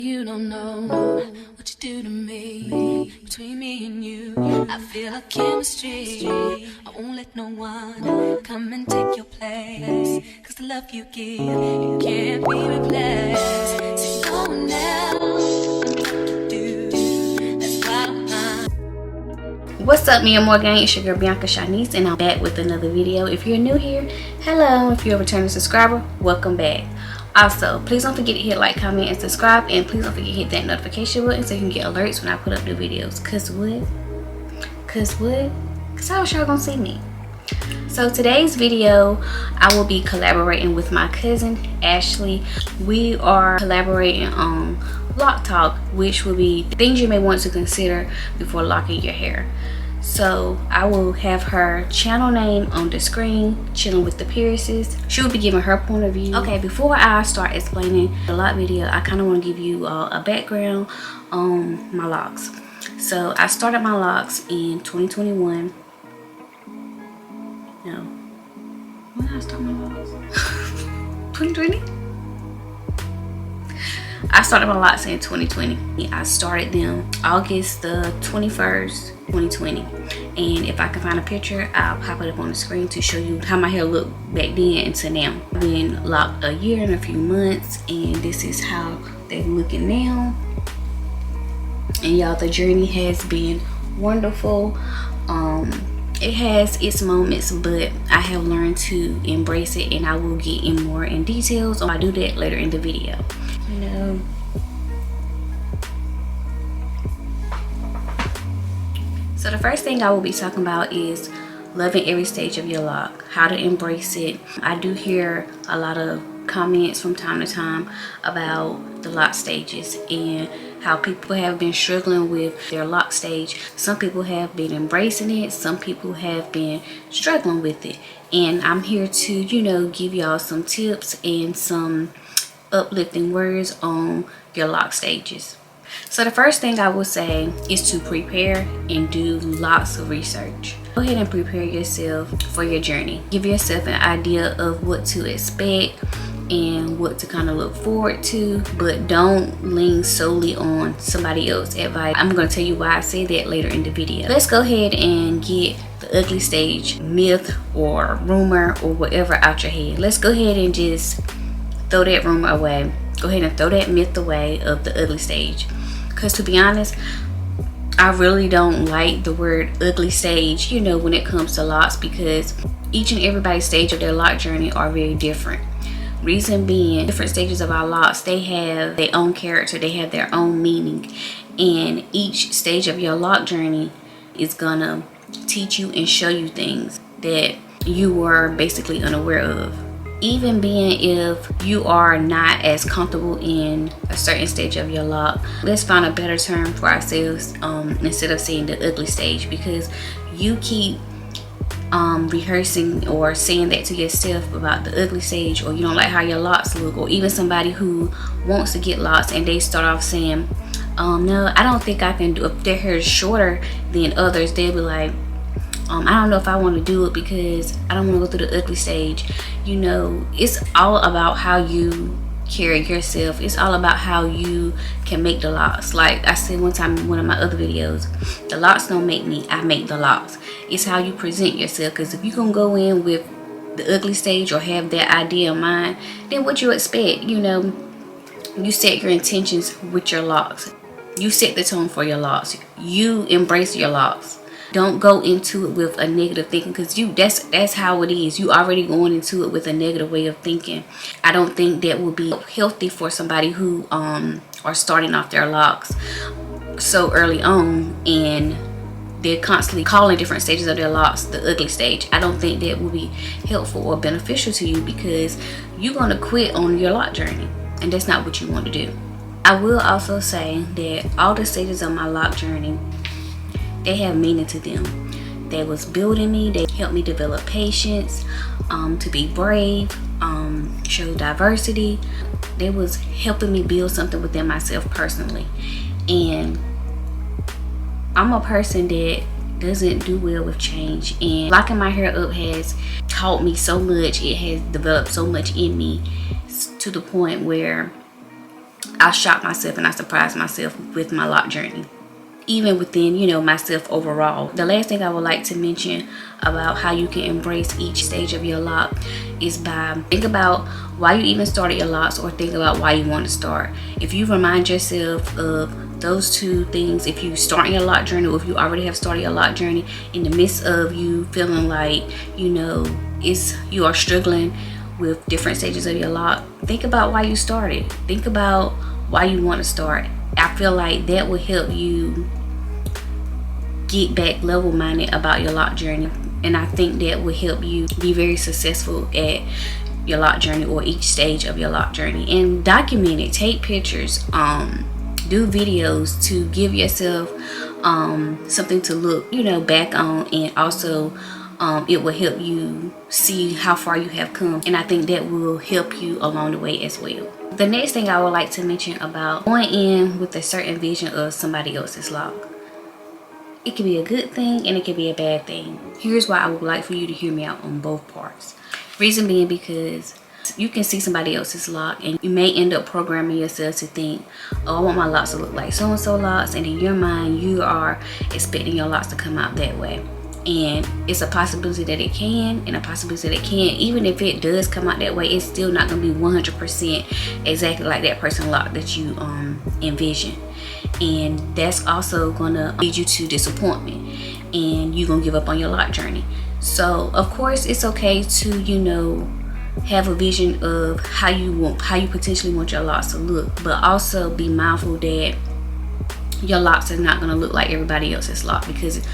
You don't know what you do to me. Between me and you, I feel a chemistry. I won't let no one come and take your place. Cause the love you give, it can't be replaced. So no one else can do. That's why I'm. What's up, me and more gang? It's your girl Bianca Shanice, and I'm back with another video. If you're new here, hello. If you're a returning subscriber, welcome back. Also, please don't forget to hit like, comment, and subscribe, and please don't forget to hit that notification button so you can get alerts when I put up new videos. Cause how else y'all gonna see me? So today's video, I will be collaborating with my cousin Ashley. We are collaborating on lock talk, which will be things you may want to consider before locking your hair. So I will have her channel name on the screen, chilling with the Pearces. She will be giving her point of view. Okay, before I start explaining the lock video, I kind of want to give you a background on my locks. So I started my locks in 2021. No, when did I start my locks? 2020? I started my locks in 2020. I started them August the 21st, 2020. And if I can find a picture, I'll pop it up on the screen to show you how my hair looked back then and to now. I've been locked a year and a few months, and this is how they're looking now. And y'all, the journey has been wonderful. It has its moments, but I have learned to embrace it, and I will get in more in details. I'll do that later in the video. You know, so the first thing I will be talking about is loving every stage of your lock, how to embrace it. I do hear a lot of comments from time to time about the lock stages and how people have been struggling with their lock stage. Some people have been embracing it, some people have been struggling with it, and I'm here to, you know, give y'all some tips and some uplifting words on your lock stages. So the first thing I would say is to prepare and do lots of research. Go ahead and prepare yourself for your journey. Give yourself an idea of what to expect and what to kind of look forward to, but don't lean solely on somebody else's advice. I'm going to tell you why I say that later in the video. Let's go ahead and get the ugly stage myth or rumor or whatever out your head. Let's go ahead and just throw that rumor away. Go ahead and throw that myth away of the ugly stage. Because to be honest, I really don't like the word ugly stage, you know, when it comes to locks, because each and everybody's stage of their lock journey are very different. Reason being, different stages of our locks, they have their own character, they have their own meaning, and each stage of your lock journey is gonna teach you and show you things that you were basically unaware of. Even being if you are not as comfortable in a certain stage of your lock, let's find a better term for ourselves instead of saying the ugly stage, because you keep rehearsing or saying that to yourself about the ugly stage, or you don't like how your locks look, or even somebody who wants to get locks and they start off saying, no, I don't think I can do it. If their hair is shorter than others, they'll be like, I don't know if I want to do it because I don't want to go through the ugly stage. You know, it's all about how you carry yourself. It's all about how you can make the locks. Like I said one time in one of my other videos, the locks don't make me, I make the locks. It's how you present yourself, because if you're gonna go in with the ugly stage or have that idea in mind, then what you expect, you know, you set your intentions with your locks. You set the tone for your locks. You embrace your locks. Don't go into it with a negative thinking, because that's how it is. You already going into it with a negative way of thinking. I don't think that will be healthy for somebody who are starting off their locks so early on, and they're constantly calling different stages of their locks the ugly stage. I don't think that will be helpful or beneficial to you, because you're going to quit on your lock journey, and that's not what you want to do. I will also say that all the stages of my lock journey, they have meaning to them. They was building me. They helped me develop patience, to be brave, show diversity. They was helping me build something within myself personally. And I'm a person that doesn't do well with change, and locking my hair up has taught me so much. It has developed so much in me to the point where I shock myself and I surprise myself with my lock journey, even within, you know, myself overall. The last thing I would like to mention about how you can embrace each stage of your lock is by think about why you even started your locks, or think about why you want to start. If you remind yourself of those two things, if you start your lock journey, or if you already have started your lock journey, in the midst of you feeling like, you know, you are struggling with different stages of your lock, think about why you started. Think about why you want to start. I feel like that will help you get back level minded about your lock journey, and I think that will help you be very successful at your lock journey, or each stage of your lock journey. And document it, take pictures, do videos to give yourself something to look, you know, back on, and also it will help you see how far you have come, and I think that will help you along the way as well. The next thing I would like to mention about going in with a certain vision of somebody else's lock. It can be a good thing and it can be a bad thing. Here's why I would like for you to hear me out on both parts. Reason being, because you can see somebody else's lock and you may end up programming yourself to think, oh, I want my locks to look like so and so locks, and in your mind you are expecting your locks to come out that way. And it's a possibility that it can, and a possibility that it can't. Even if it does come out that way, it's still not going to be 100% exactly like that person lock that you envision, and that's also going to lead you to disappointment, and you're going to give up on your lock journey. So of course it's okay to, you know, have a vision of how you potentially want your locks to look, but also be mindful that your locks are not going to look like everybody else's lock, because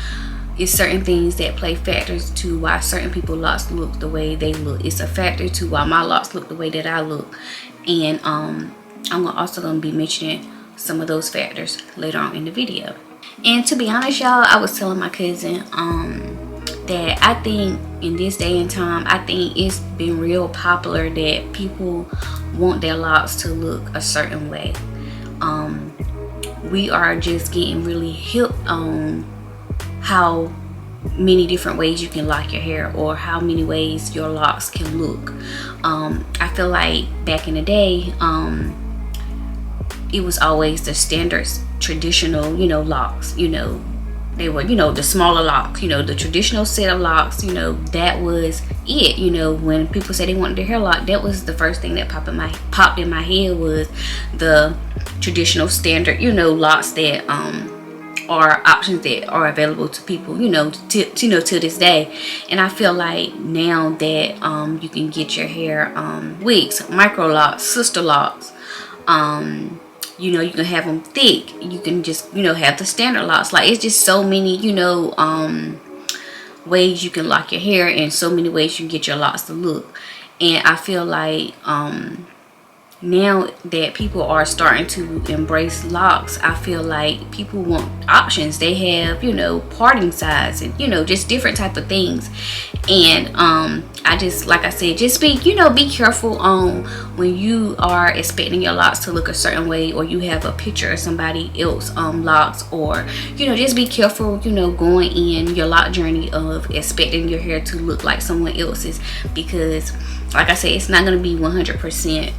it's certain things that play factors to why certain people's locks look the way they look. It's a factor to why my locks look the way that I look, and I'm also going to be mentioning some of those factors later on in the video. And to be honest, y'all, I was telling my cousin that I think in this day and time, I think it's been real popular that people want their locks to look a certain way. We are just getting really hip on how many different ways you can lock your hair, or how many ways your locks can look. I feel like back in the day, it was always the standards, traditional, you know, locks. You know, they were, you know, the smaller locks, you know, the traditional set of locks, you know, that was it. You know, when people say they wanted their hair locked, that was the first thing that popped in my head was the traditional standard, you know, locks that are options that are available to people, you know, to this day. And I feel like now that you can get your hair wigs, micro locks, sister locks, you know, you can have them thick, you can just, you know, have the standard locks. Like, it's just so many, you know, ways you can lock your hair, and so many ways you can get your locks to look. And I feel like now that people are starting to embrace locks, I feel like people want options. They have, you know, parting size, and, you know, just different type of things. And I just, like I said, just be, you know, be careful on when you are expecting your locks to look a certain way, or you have a picture of somebody else locks, or, you know, just be careful, you know, going in your lock journey of expecting your hair to look like someone else's, because like I said, it's not going to be 100%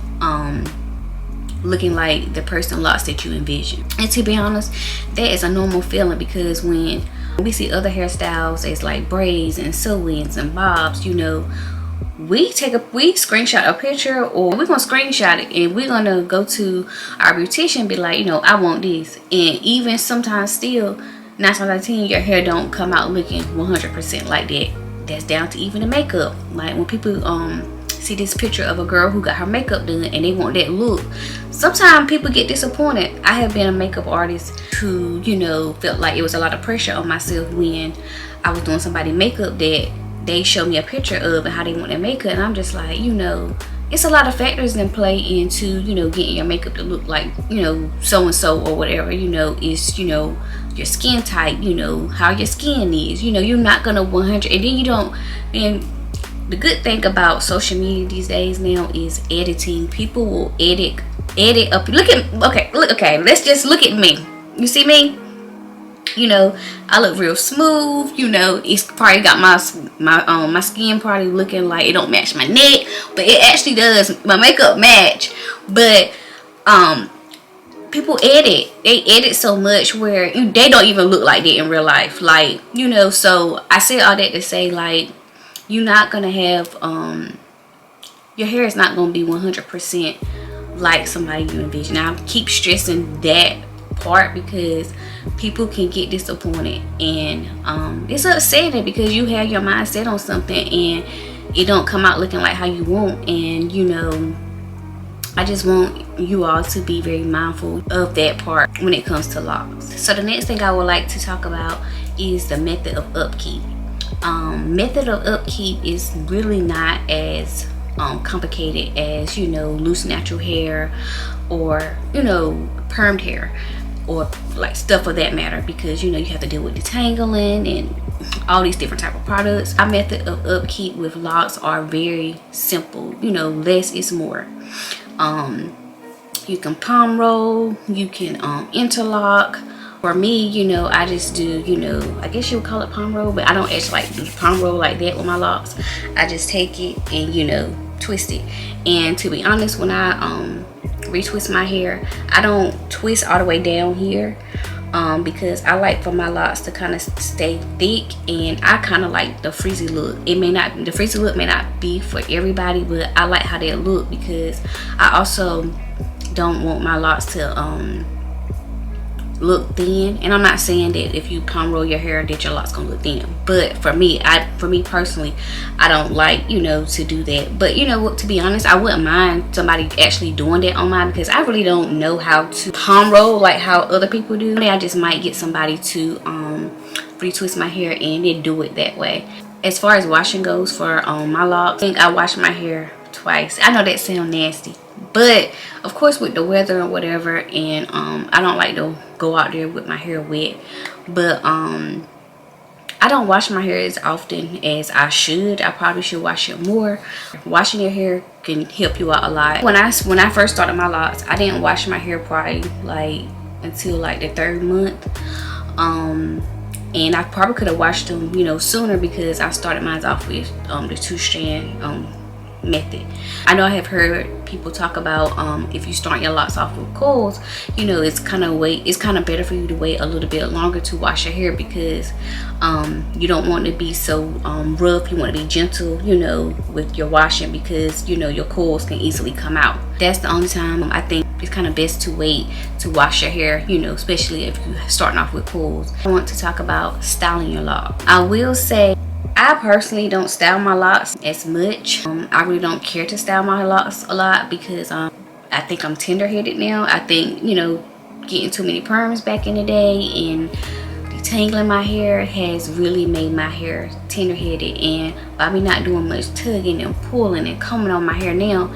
looking like the person locks that you envision. And to be honest, that is a normal feeling, because when we see other hairstyles as like braids and sew-ins and bobs, you know, we screenshot a picture, or we're gonna screenshot it, and we're gonna go to our beautician and be like, you know, I want this. And even sometimes still 9 times out of 10 your hair don't come out looking 100% like that. That's down to even the makeup. Like when people see this picture of a girl who got her makeup done and they want that look, sometimes people get disappointed. I have been a makeup artist who, you know, felt like it was a lot of pressure on myself when I was doing somebody's makeup that they showed me a picture of and how they want their makeup, and I'm just like, you know, it's a lot of factors in play into, you know, getting your makeup to look like, you know, so and so or whatever. You know, it's, you know, your skin type, you know, how your skin is, you know, you're not gonna 100. And then you don't, and the good thing about social media these days now is editing. People will edit up. Okay, let's just look at me. You see me? You know, I look real smooth. You know, it's probably got my skin probably looking like it don't match my neck, but it actually does. My makeup match, but people they edit so much where they don't even look like that in real life, like, you know. So I say all that to say, like, you're not gonna have your hair is not gonna be 100% like somebody you envision. Now I keep stressing that part because people can get disappointed, and it's upsetting because you have your mind set on something and it don't come out looking like how you want. And you know, I just want you all to be very mindful of that part when it comes to locks. So the next thing I would like to talk about is the method of upkeep. Method of upkeep is really not as complicated as, you know, loose natural hair or, you know, permed hair or like stuff of that matter, because you know you have to deal with detangling and all these different type of products. Our method of upkeep with locks are very simple. You know, less is more. You can palm roll, you can interlock. For me, you know, I just do, you know, I guess you would call it palm roll, but I don't actually like do palm roll like that with my locks. I just take it and, you know, twist it. And to be honest, when I retwist my hair, I don't twist all the way down here, because I like for my locks to kind of stay thick, and I kind of like the frizzy look. The frizzy look may not be for everybody, but I like how they look because I also don't want my locks to look thin. And I'm not saying that if you palm roll your hair that your locks gonna look thin, but for me personally, I don't like, you know, to do that. But you know what, to be honest, I wouldn't mind somebody actually doing that on mine, because I really don't know how to palm roll like how other people do. I just might get somebody to retwist my hair and then do it that way. As far as washing goes for my locks, I think I wash my hair twice. I know that sounds nasty, but of course with the weather or whatever, and I don't like to go out there with my hair wet, but I don't wash my hair as often as I should. I probably should wash it more. Washing your hair can help you out a lot. When I first started my locks, I didn't wash my hair probably like until like the 3rd month, and I probably could have washed them, you know, sooner, because I started mine off with the 2-strand method. I know I have heard people talk about if you start your locks off with coils, you know, it's kind of better for you to wait a little bit longer to wash your hair, because you don't want to be so rough. You want to be gentle, you know, with your washing, because you know your coils can easily come out. That's the only time I think it's kind of best to wait to wash your hair, you know, especially if you're starting off with coils. I want to talk about styling your locks. I will say I personally don't style my locks as much. I really don't care to style my locks a lot, because I think I'm tender-headed now. I think, you know, getting too many perms back in the day and detangling my hair has really made my hair tender-headed, and by me not doing much tugging and pulling and combing on my hair now,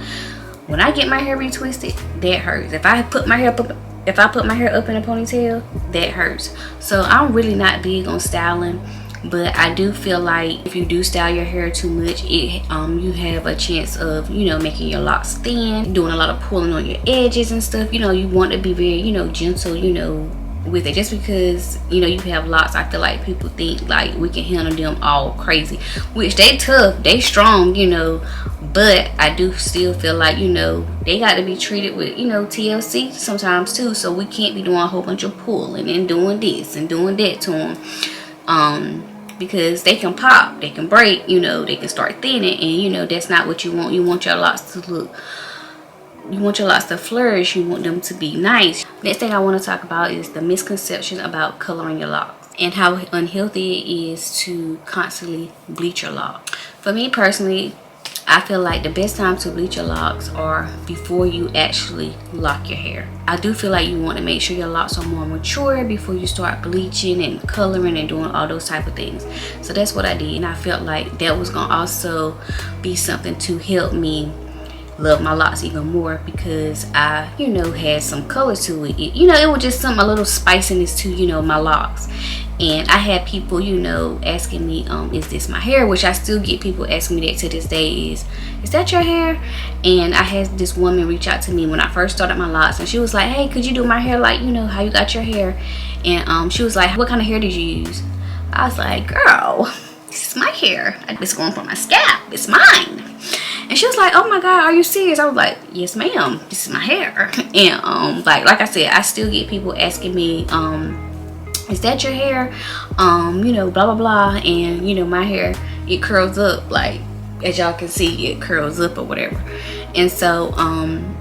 when I get my hair retwisted, that hurts. If I put my hair up in a ponytail, that hurts. So I'm really not big on styling. But I do feel like if you do style your hair too much, you have a chance of, you know, making your locks thin, doing a lot of pulling on your edges and stuff. You know, you want to be very, you know, gentle, you know, with it. Just because, you know, you have locks, I feel like people think like we can handle them all crazy, which they tough, they strong, you know, but I do still feel like, you know, they got to be treated with, you know, TLC sometimes too. So we can't be doing a whole bunch of pulling and doing this and doing that to them. Because they can pop, they can break, you know, they can start thinning, and you know that's not what you want. You want your locks to look, you want your locks to flourish, you want them to be nice. Next thing I want to talk about is the misconception about coloring your locks and how unhealthy it is to constantly bleach your locks. For me personally, I feel like the best time to bleach your locks are before you actually lock your hair. I do feel like you want to make sure your locks are more mature before you start bleaching and coloring and doing all those type of things. So that's what I did, and I felt like that was going to also be something to help me love my locks even more, because I, you know, had some color to it. You know, it was just a little spiciness to, you know, my locks. And I had people, you know, asking me, is this my hair? Which I still get people asking me that to this day, is that your hair? And I had this woman reach out to me when I first started my locks, and she was like, hey, could you do my hair like, you know, how you got your hair? And she was like, what kind of hair did you use? I was like, girl, this is my hair. It's going from my scalp, it's mine. And she was like, oh my God, are you serious? I was like, yes ma'am, this is my hair. And like I said, I still get people asking me, is that your hair? You know, blah blah blah. And you know, my hair, it curls up, like as y'all can see, it curls up or whatever. And so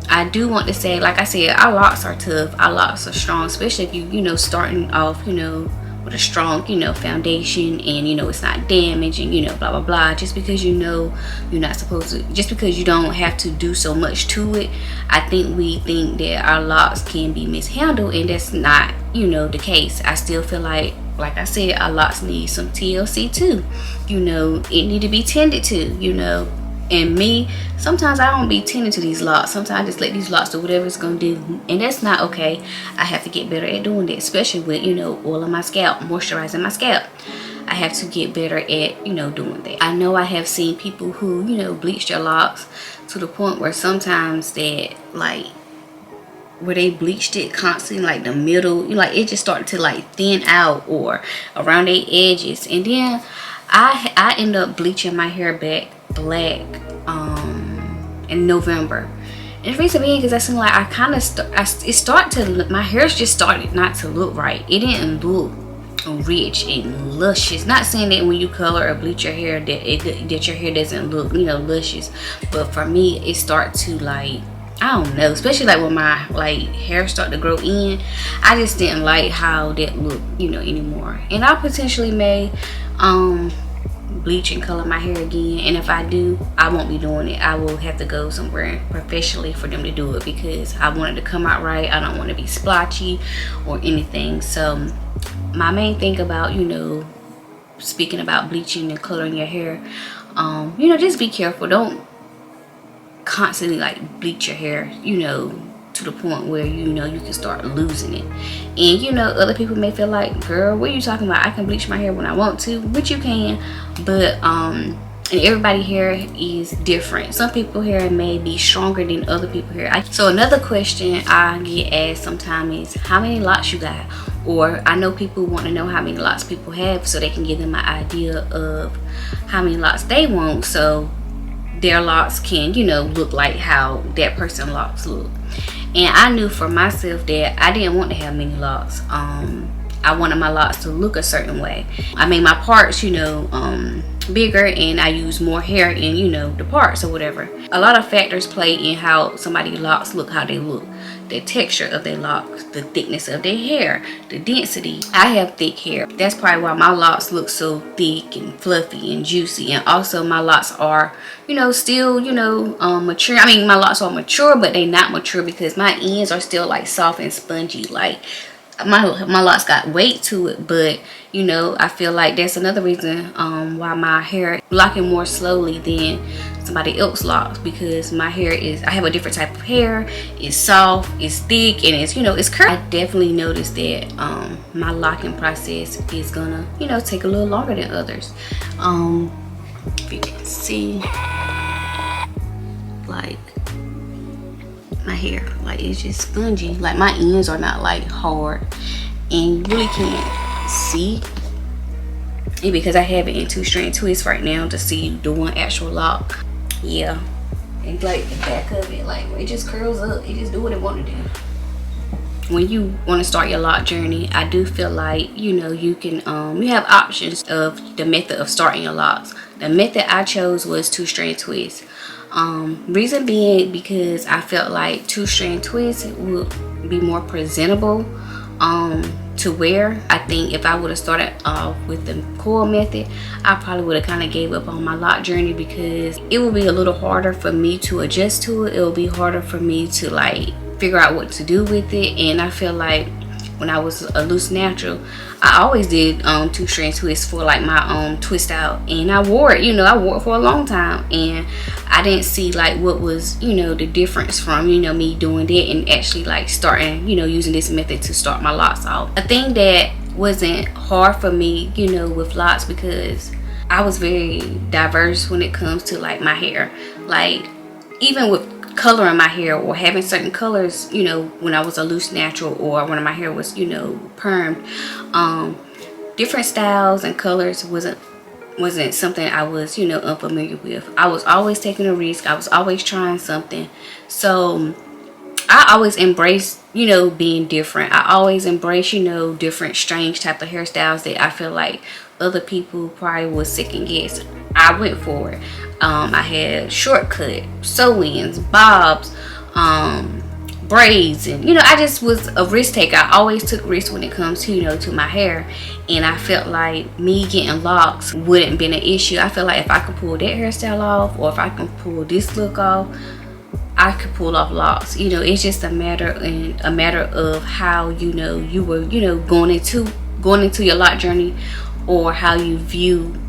I do want to say, like I said, our locks are tough, our locks are strong, especially if you know, starting off, you know, with a strong, you know, foundation, and you know, it's not damaged, and you know, blah blah blah. Just because you know you're not supposed to, just because you don't have to do so much to it, I think we think that our locks can be mishandled, and that's not, you know, the case. I still feel like I said, our locks need some TLC too. You know, it need to be tended to, you know. And me, sometimes I don't be tending to these locks. Sometimes I just let these locks do whatever it's gonna do, and that's not okay. I have to get better at doing that, especially with, you know, oiling my scalp, moisturizing my scalp. I have to get better at, you know, doing that. I know I have seen people who, you know, bleach their locks to the point where sometimes that, like, where they bleached it constantly, like the middle, you know, like it just started to like thin out or around their edges. And then I end up bleaching my hair back black in November. And the reason being because I seemed like I kind of it started to look, my hair just started not to look right. It didn't look rich and luscious. Not saying that when you color or bleach your hair that your hair doesn't look, you know, luscious, but for me it started to, like, I don't know, especially like when my like hair started to grow in, I just didn't like how that looked, you know, anymore. And I potentially may bleach and color my hair again, and if I do, I won't be doing it. I will have to go somewhere professionally for them to do it, because I want it to come out right. I don't want to be splotchy or anything. So my main thing about, you know, speaking about bleaching and coloring your hair, you know, just be careful. Don't constantly like bleach your hair, you know, to the point where, you know, you can start losing it. And you know, other people may feel like, girl, what are you talking about? I can bleach my hair when I want to, which you can, but and everybody hair is different. Some people hair may be stronger than other people hair. So another question I get asked sometimes is, how many locks you got? Or I know people want to know how many locks people have, so they can give them an idea of how many locks they want, so their locks can, you know, look like how that person's locks look. And I knew for myself that I didn't want to have many locks. I wanted my locks to look a certain way. I made my parts, you know, bigger, and I use more hair in, you know, the parts or whatever. A lot of factors play in how somebody's locks look, how they look. The texture of their locks, the thickness of their hair, the density. I have thick hair. That's probably why my locks look so thick and fluffy and juicy. And also my locks are, you know, still, you know, mature. I mean, my locks are mature, but they not mature because my ends are still like soft and spongy. Like my locks got weight to it, but you know, I feel like that's another reason why my hair locking more slowly than somebody else's locks, because my hair is, I have a different type of hair. It's soft, it's thick, and it's, you know, it's curly. I definitely noticed that my locking process is gonna, you know, take a little longer than others. If you can see, like my hair, like it's just spongy. Like my ends are not like hard, and you really can't see it because I have it in 2-strand twists right now to see the one actual lock. Yeah, and like the back of it, like it just curls up. It just do what it want to do. When you want to start your lock journey, I do feel like, you know, you can you have options of the method of starting your locks. The method I chose was 2-strand twists. Reason being because I felt like 2-strand twists would be more presentable to wear. I think if I would have started off with the coil method, I probably would have kind of gave up on my lock journey, because it would be a little harder for me to adjust to it. It will be harder for me to like figure out what to do with it. And I feel like when I was a loose natural, I always did 2-strand twists for like my twist out, and I wore it, you know, I wore it for a long time, and I didn't see like what was, you know, the difference from, you know, me doing that and actually like starting, you know, using this method to start my locks off. A thing that wasn't hard for me, you know, with locks, because I was very diverse when it comes to like my hair. Like even with coloring my hair or having certain colors, you know, when I was a loose natural or when my hair was, you know, permed, different styles and colors wasn't wasn't something I was, you know, unfamiliar with. I was always taking a risk. I was always trying something. So I always embrace, you know, being different. I always embrace, you know, different strange type of hairstyles that I feel like other people probably was second guess. I went for it. I had shortcut, sew-ins, bobs, braids, and you know, I just was a risk taker. I always took risks when it comes to, you know, to my hair, and I felt like me getting locks wouldn't been an issue. I feel like if I could pull that hairstyle off, or if I can pull this look off, I could pull off locks. You know, it's just a matter of how, you know, you were, you know, going into your lock journey, or how you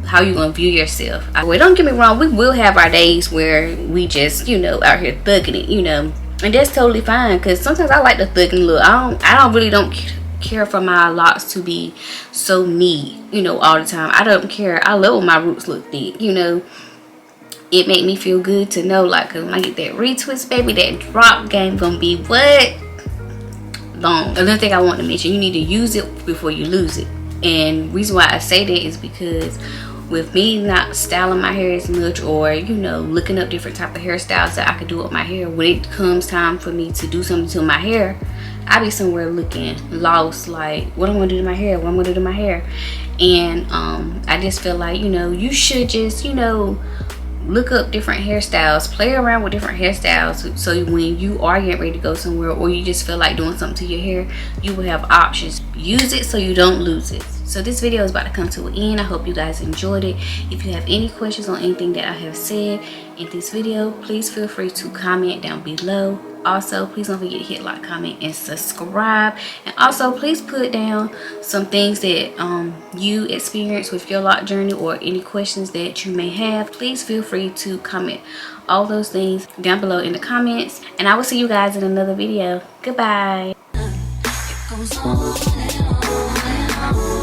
gonna view yourself. Well, don't get me wrong, we will have our days where we just, you know, out here thugging it, you know, and that's totally fine, because sometimes I like the thugging look. I really don't care for my locks to be so neat, you know, all the time. I don't care. I love when my roots look thick, you know. It made me feel good to know, like, 'cause when I get that retwist, baby, that drop game gonna be what? Long. Another thing I want to mention, you need to use it before you lose it. And reason why I say that is because with me not styling my hair as much, or, you know, looking up different type of hairstyles that I could do with my hair, when it comes time for me to do something to my hair, I be somewhere looking lost, like, what I'm gonna do to my hair, what I'm gonna do to my hair. And I just feel like, you know, you should just, you know, look up different hairstyles, play around with different hairstyles, so when you are getting ready to go somewhere, or you just feel like doing something to your hair, you will have options. Use it so you don't lose it. So this video is about to come to an end. I hope you guys enjoyed it. If you have any questions on anything that I have said in this video, please feel free to comment down below. Also, please don't forget to hit like, comment, and subscribe. And also, please put down some things that you experience with your lock journey, or any questions that you may have. Please feel free to comment all those things down below in the comments. And I will see you guys in another video. Goodbye. It goes on and on.